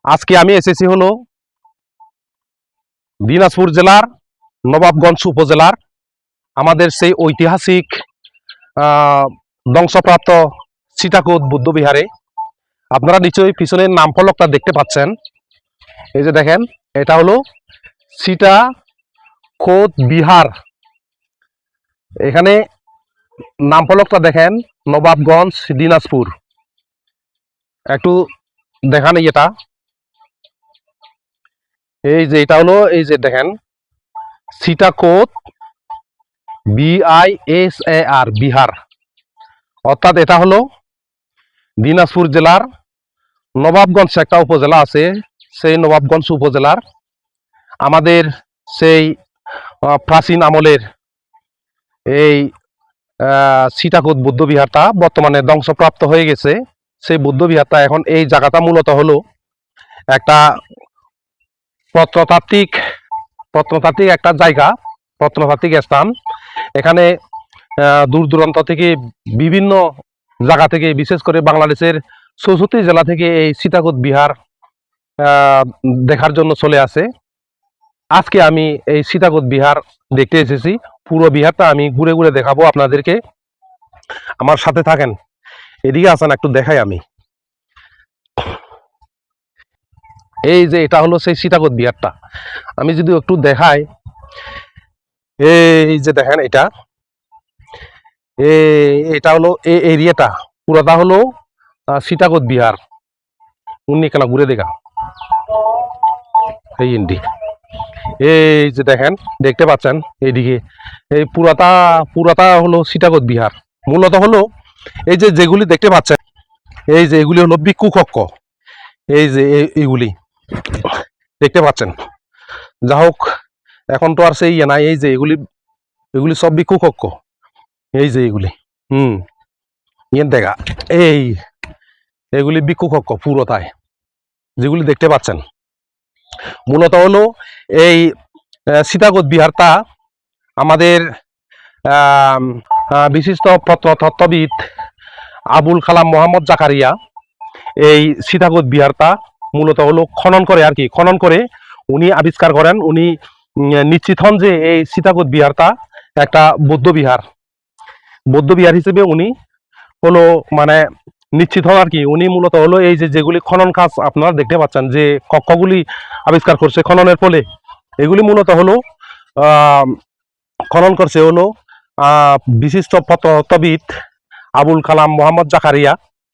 আজকে আমি এসেছি হলো দিনাজপুর জেলার নবাবগঞ্জ উপজেলার আমাদের সেই ঐতিহাসিক ধ্বংসপ্রাপ্ত সীতাকোট বৌদ্ধবিহারে। আপনারা নিশ্চয়ই পিছনের নাম ফলকটা দেখতে পাচ্ছেন। এই যে দেখেন, এটা হলো সীতাকোট বিহার। এখানে নাম ফলকটা দেখেন, নবাবগঞ্জ দিনাজপুর। একটু দেখান এটা। এই যে এটা হলো, এই যে দেখেন, সীতাকোট BISAR বিহার, অর্থাৎ এটা হলো দিনাজপুর জেলার নবাবগঞ্জ একটা উপজেলা আছে, সেই নবাবগঞ্জ উপজেলার আমাদের সেই প্রাচীন আমলের এই সীতাকোট বৌদ্ধবিহারটা বর্তমানে ধ্বংসপ্রাপ্ত হয়ে গেছে। সেই বৌদ্ধবিহারটা এখন এই জায়গাটা মূলত হলো একটা প্রত্নতাত্ত্বিক একটা জায়গা, প্রত্নতাত্ত্বিক স্থান। এখানে দূর দূরান্ত থেকে বিভিন্ন জায়গা থেকে, বিশেষ করে বাংলাদেশের 64 জেলা থেকে এই সীতাকোট বিহার দেখার জন্য চলে আসে। আজকে আমি এই সীতাকোট বিহার দেখতে এসেছি। পুরো বিহারটা আমি ঘুরে ঘুরে দেখাবো আপনাদেরকে। আমার সাথে থাকেন, এদিকে আসেন, একটু দেখাই আমি। এই যে এটা হলো সেই সীতাকোট বিহারটা, আমি যদি একটু দেখাই, এই যে দেখেন, এটা হলো এই এরিয়াটা পুরোটা হলো সীতাকোট বিহার। উনি কেন ঘুরে দেখা, এই যে দেখেন, দেখতে পাচ্ছেন এইদিকে, এই পুরাটা হলো সীতাকোট বিহার। মূলত হলো এই যে যেগুলি দেখতে পাচ্ছেন, এই যে এগুলি হলো ভিক্ষু কক্ষ। এই যে এইগুলি দেখতে পাচ্ছেন, যা হোক, এখন তো আর সেই নাই। এই যে এগুলি সব ভিক্ষু কক্ষ। এই যে এগুলি দেখা, এগুলি ভিক্ষু কক্ষ পুরোটাই যেগুলি দেখতে পাচ্ছেন। মূলত হলো এই সীতাকোট বিহারটা আমাদের বিশিষ্ট প্রত্নতত্ত্ববিদ আবুল কালাম মোহাম্মদ জাকারিয়া এই সীতাকোট বিহারটা মূলত হলো খনন করে আর কি, খনন করে উনি আবিষ্কার করেন। উনি নিশ্চিত হন যে এই সীতাকোট বিহারটা একটা বৌদ্ধবিহার হিসেবে উনি হলো মানে নিশ্চিত হন আর কি। উনি মূলত হলো এই যে যেগুলি খনন কাজ আপনারা দেখতে পাচ্ছেন, যে কক্ষগুলি আবিষ্কার করছে খননের ফলে, এগুলি মূলত হলো খনন করছে হলো বিশিষ্ট প্রত্নতত্ত্ববিদ আবুল কালাম মোহাম্মদ জাকারিয়া।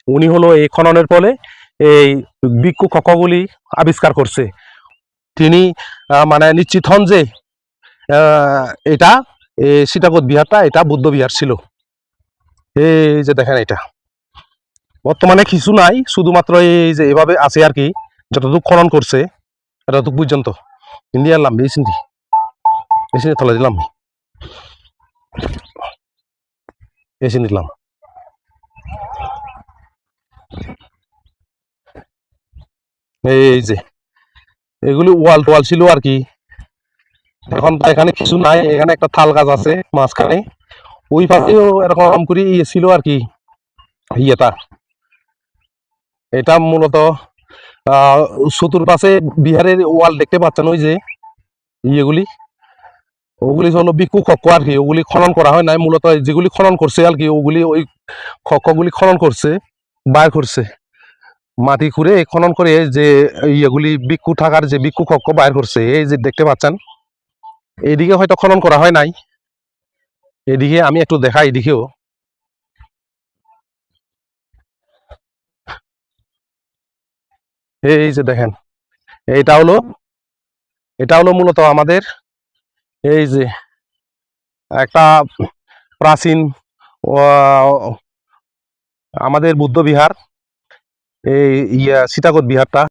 উনি হলো এই খননের ফলে এই ভিক্ষু কক্ষগুলি আবিষ্কার করছে। তিনি মানে নিশ্চিত হন যে এটা সীতাকোট বিহারটা এটা বৌদ্ধ বিহার ছিল। এই যে দেখেন, এটা বর্তমানে কিছু নাই, শুধুমাত্র এই যে এভাবে আছে আর কি, যতটুকু খনন করছে এতটুকু পর্যন্ত। ইন্ডিয়ার লাম বেশি তলা দিলাম, এসে নিলাম। এই যে এগুলি ওয়াল টোয়াল ছিল আর কি, এখন তো এখানে কিছু নাই। এখানে একটা তাল গাছ আছে মাঝখানে, ওই পাশেও এরকম করে ইয়ে ছিল আর কি, ইয়েটা। এটা মূলত চতুর্পাশে বিহারের ওয়াল দেখতে পাচ্ছেন, ওই যে ইয়েগুলি, ওগুলি হলো ভিক্ষু কক্ষ আর কি। ওগুলি খনন করা হয় নাই, মূলত যেগুলি খনন করছে আর কি, ওগুলি ওই কক্ষগুলি খনন করছে, বাইর করছে মাটি খুঁড়ে খনন করে, যে ইয়েগুলি ভিক্ষু থাকার যে ভিক্ষু কক্ষ বাইর করছে। এই যে দেখতে পাচ্ছেন, এইদিকে হয়তো খনন করা হয় নাই, এদিকে আমি একটু দেখাই, এদিকেও এই যে দেখেন, এটা হলো মূলত আমাদের এই যে একটা প্রাচীন আমাদের বুদ্ধ বিহার, এই সীতাকোট বিহারটা।